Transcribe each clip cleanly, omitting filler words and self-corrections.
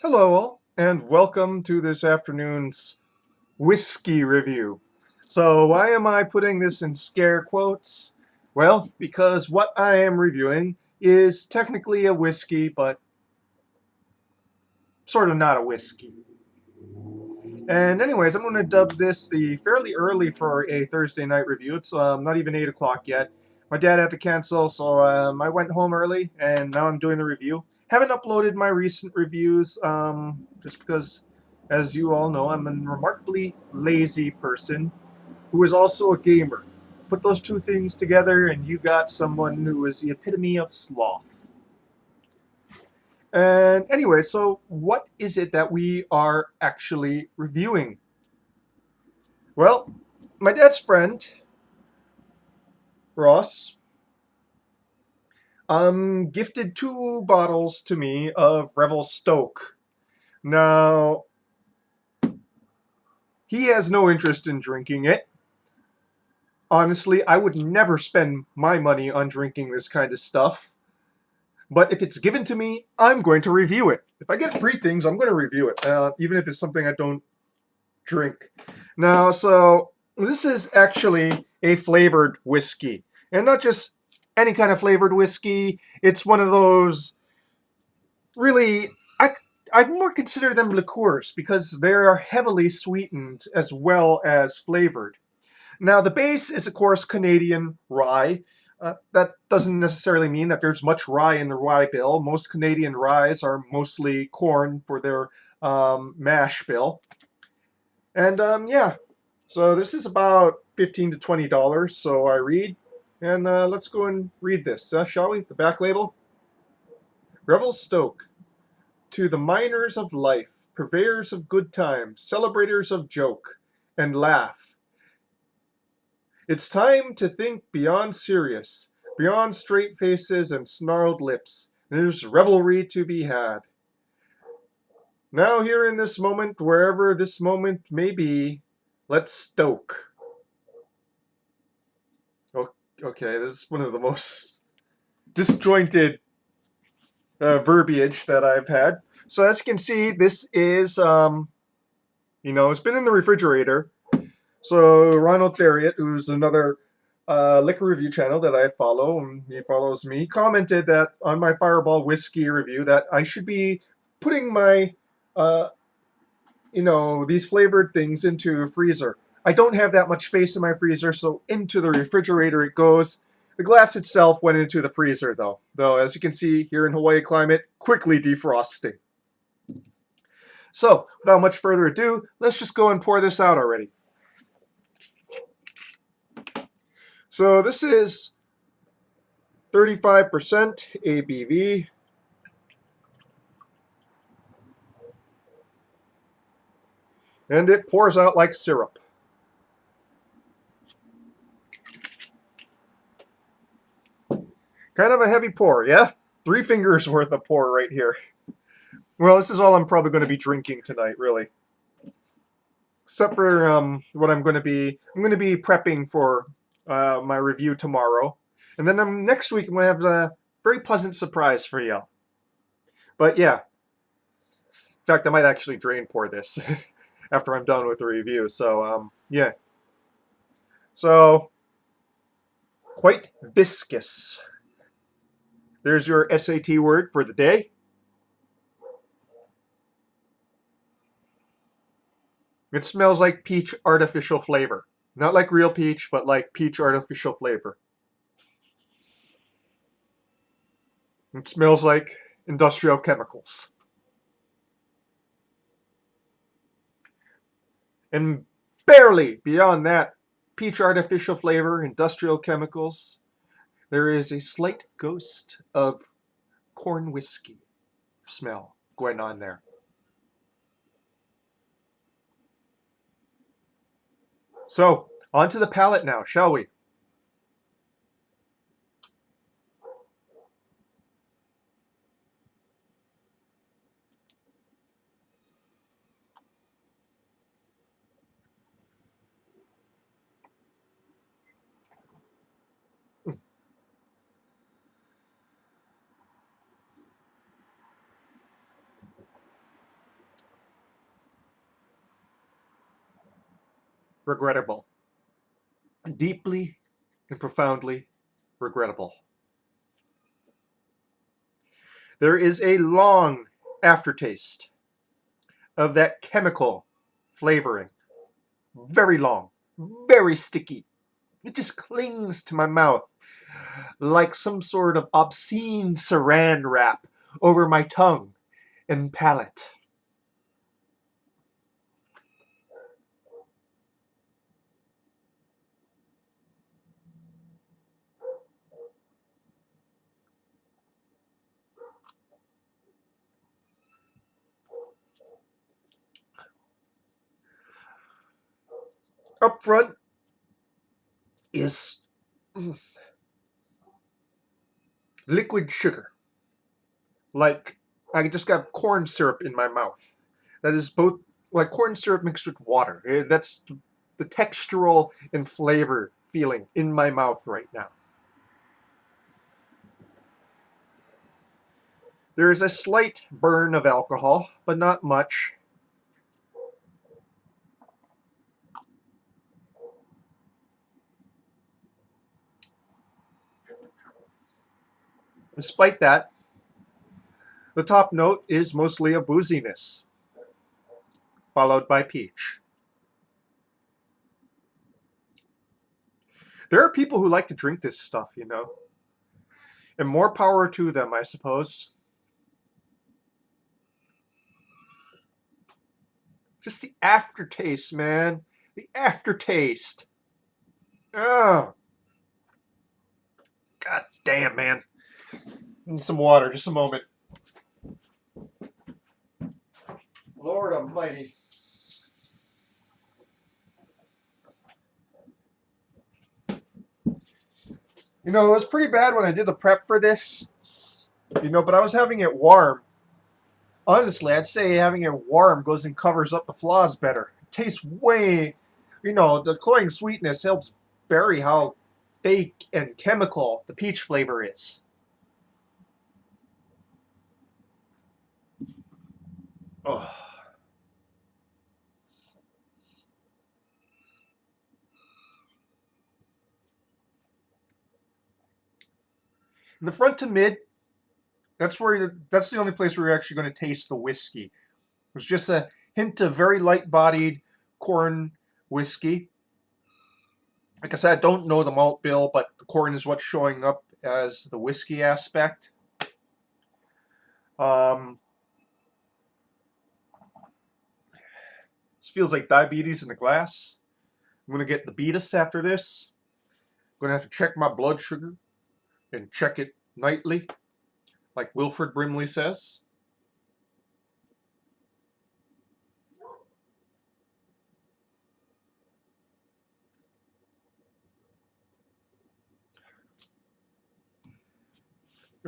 Hello, all, and welcome to this afternoon's whiskey review. So, why am I putting this in scare quotes? Well, because what I am reviewing is technically a whiskey, but sort of not a whiskey. And, anyways, I'm going to dub this the fairly early for a Thursday night review. It's not even 8 o'clock yet. My dad had to cancel, so I went home early, and now I'm doing the review. Haven't uploaded my recent reviews just because, as you all know, I'm a remarkably lazy person who is also a gamer. Put those two things together, and you got someone who is the epitome of sloth. And anyway, so what is it that we are actually reviewing? Well, my dad's friend, Russ, gifted two bottles to me of Revel Stoke. Now, he has no interest in drinking it. Honestly, I would never spend my money on drinking this kind of stuff. But if it's given to me, I'm going to review it. If I get free things, I'm going to review it, even if it's something I don't drink. Now, so this is actually a flavored whiskey, and not just any kind of flavored whiskey. It's one of those really. I more consider them liqueurs because they are heavily sweetened as well as flavored. Now, the base is, of course, Canadian rye. That doesn't necessarily mean that there's much rye in the rye bill. Most Canadian ryes are mostly corn for their mash bill. And yeah, so this is about $15 to $20. So I read, and let's go and read this, shall we? The back label: Revel Stoke, to the miners of life, purveyors of good times, celebrators of joke and laugh. It's time to think beyond serious, beyond straight faces and snarled lips. There's revelry to be had. Now, here in this moment, wherever this moment may be, let's stoke. Okay, this is one of the most disjointed verbiage that I've had. So, as you can see, this is, it's been in the refrigerator. So, Ronald Theriot, who's another liquor review channel that I follow, and he follows me, commented that on my Fireball whiskey review that I should be putting my, uh, these flavored things into a freezer. I don't have that much space in my freezer, so into the refrigerator it goes. The glass itself went into the freezer, though, as you can see here in Hawaii climate, quickly defrosting. So, without much further ado, let's just go and pour this out already. So, this is 35% ABV. And it pours out like syrup. Kind of a heavy pour, yeah? 3 fingers worth of pour right here. Well, this is all I'm probably going to be drinking tonight, really. Except for what I'm going to be prepping for my review tomorrow, and then next week I'm going to have a very pleasant surprise for you. But yeah, in fact, I might actually drain pour this after I'm done with the review. So yeah, so quite viscous. There's your SAT word for the day. It smells like peach artificial flavor. Not like real peach, but like peach artificial flavor. It smells like industrial chemicals. And barely beyond that peach artificial flavor, industrial chemicals, there is a slight ghost of corn whiskey smell going on there. So, onto the palate now, shall we? regrettable. Deeply and profoundly regrettable. There is a long aftertaste of that chemical flavoring. Very long, very sticky. It just clings to my mouth like some sort of obscene saran wrap over my tongue and palate. Up front is liquid sugar. Like I just got corn syrup in my mouth. That is both like corn syrup mixed with water. That's the textural and flavor feeling in my mouth right now. There is a slight burn of alcohol, but not much. Despite that, the top note is mostly a booziness, followed by peach. There are people who like to drink this stuff, you know, and more power to them, I suppose. Just the aftertaste, man. The aftertaste. Oh, god damn, man. Need some water, just a moment. Lord almighty. You know, it was pretty bad when I did the prep for this, you know, but I was having it warm. Honestly, I'd say having it warm goes and covers up the flaws better. It tastes way, you know, the cloying sweetness helps bury how fake and chemical the peach flavor is. Oh. In the front to mid, that's the only place where you're actually going to taste the whiskey. There's just a hint of very light-bodied corn whiskey. Like I said, I don't know the malt bill, but the corn is what's showing up as the whiskey aspect. Um, this feels like diabetes in a glass. I'm going to get the beatus after this. I'm going to have to check my blood sugar and check it nightly, like Wilfred Brimley says.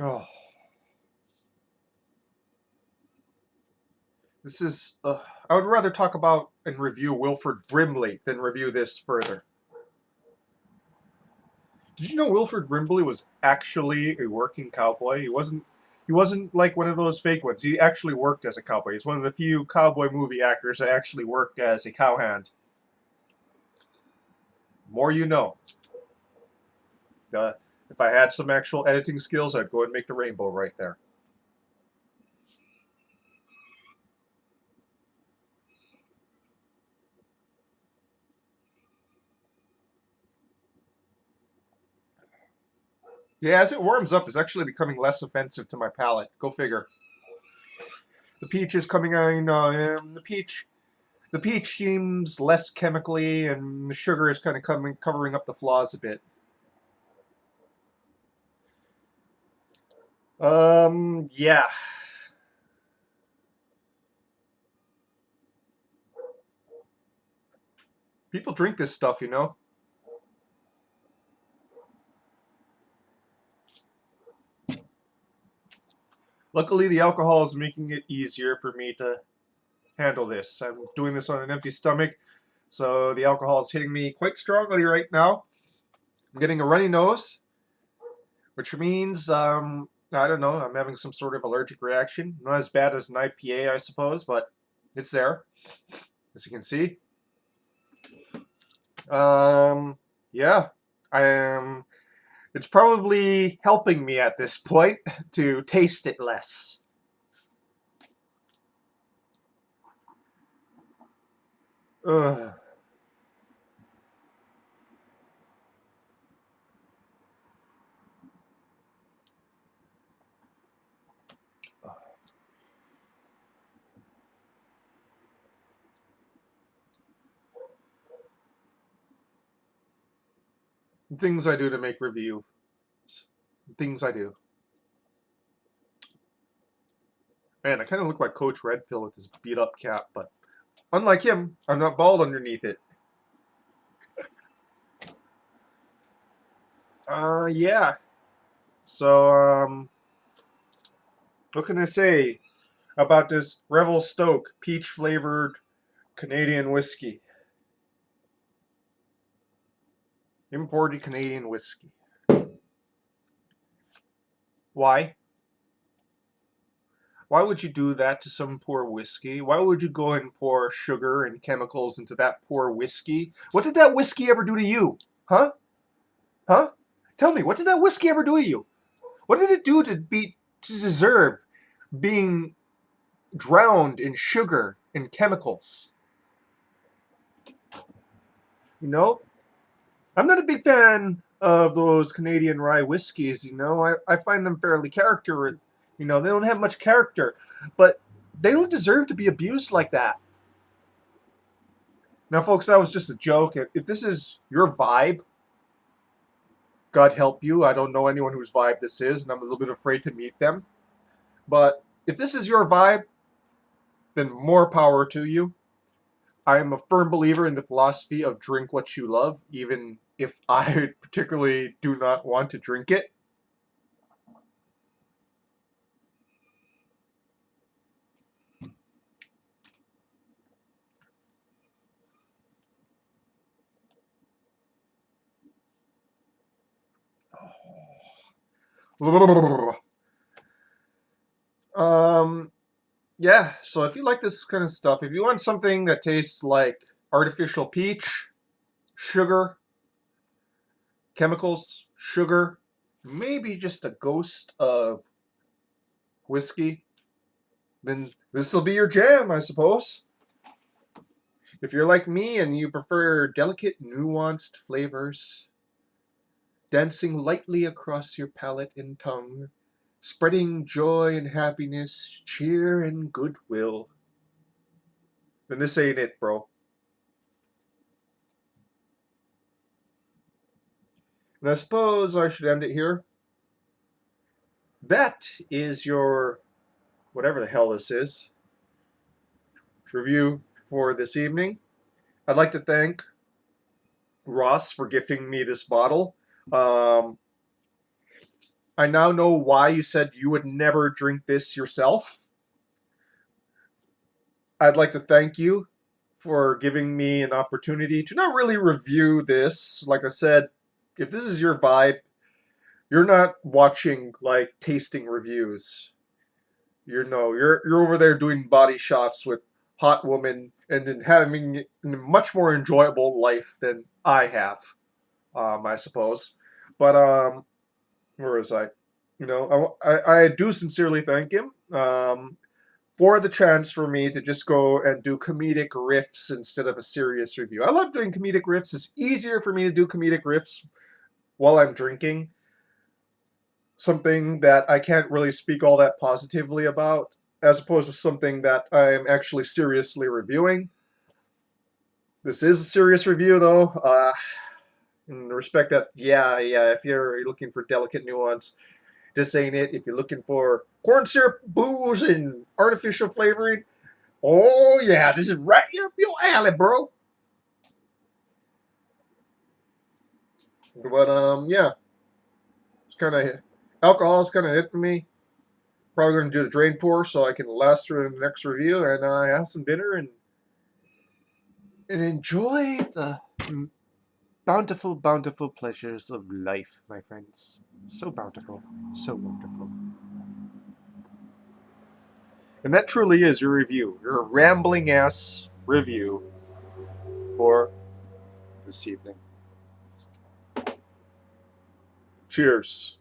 Oh, this is. I would rather talk about and review Wilfred Brimley than review this further. Did you know Wilfred Brimley was actually a working cowboy? He wasn't. He wasn't like one of those fake ones. He actually worked as a cowboy. He's one of the few cowboy movie actors that actually worked as a cowhand. More you know. If I had some actual editing skills, I'd go and make the rainbow right there. Yeah, as it warms up, it's actually becoming less offensive to my palate. Go figure. The peach is coming out. You know, the peach seems less chemically, and the sugar is kind of covering up the flaws a bit. Yeah. People drink this stuff, you know. Luckily, the alcohol is making it easier for me to handle this. I'm doing this on an empty stomach, so the alcohol is hitting me quite strongly right now. I'm getting a runny nose, which means I don't know. I'm having some sort of allergic reaction. Not as bad as an IPA, I suppose, but it's there, as you can see. Yeah. I am. It's probably helping me at this point to taste it less. Ugh. Things I do to make reviews. Things I do. Man, I kind of look like Coach Redfield with his beat up cap, but unlike him, I'm not bald underneath it. Yeah. So, what can I say about this Revel Stoke peach flavored Canadian whiskey? Imported Canadian whiskey. Why? Why would you do that to some poor whiskey? Why would you go and pour sugar and chemicals into that poor whiskey? What did that whiskey ever do to you? Huh? Huh? Tell me, what did that whiskey ever do to you? What did it do to deserve being drowned in sugar and chemicals? You know, I'm not a big fan of those Canadian rye whiskeys. I find them fairly character. They don't have much character, but they don't deserve to be abused like that. Now, folks, that was just a joke. If this is your vibe, God help you. I don't know anyone whose vibe this is, and I'm a little bit afraid to meet them. But if this is your vibe, then more power to you. I am a firm believer in the philosophy of drink what you love, even if I particularly do not want to drink it. Um, yeah, so if you like this kind of stuff, if you want something that tastes like artificial peach, sugar, chemicals, sugar, maybe just a ghost of whiskey, then this will be your jam, I suppose. If you're like me and you prefer delicate, nuanced flavors, dancing lightly across your palate and tongue, spreading joy and happiness, cheer and goodwill, then this ain't it, bro. And I suppose I should end it here. That is your whatever the hell this is review for this evening. I'd like to thank Russ for gifting me this bottle. Um, I now know why you said you would never drink this yourself. I'd like to thank you for giving me an opportunity to not really review this. Like I said, if this is your vibe, you're not watching like tasting reviews. You're over there doing body shots with hot women and then having a much more enjoyable life than I have, I suppose. But where was I? I do sincerely thank him for the chance for me to just go and do comedic riffs instead of a serious review. I love doing comedic riffs. It's easier for me to do comedic riffs while I'm drinking, something that I can't really speak all that positively about, as opposed to something that I'm actually seriously reviewing. This is a serious review, though. In respect that, yeah, if you're looking for delicate nuance, this ain't it. If you're looking for corn syrup, booze, and artificial flavoring, oh yeah, this is right up your alley, bro. But yeah, it's kind of alcohol's kind of hitting me. Probably going to do the drain pour so I can last through the next review and have some dinner and enjoy the bountiful, bountiful pleasures of life, my friends. So bountiful, so wonderful. And that truly is your review, your rambling ass review for this evening. Cheers.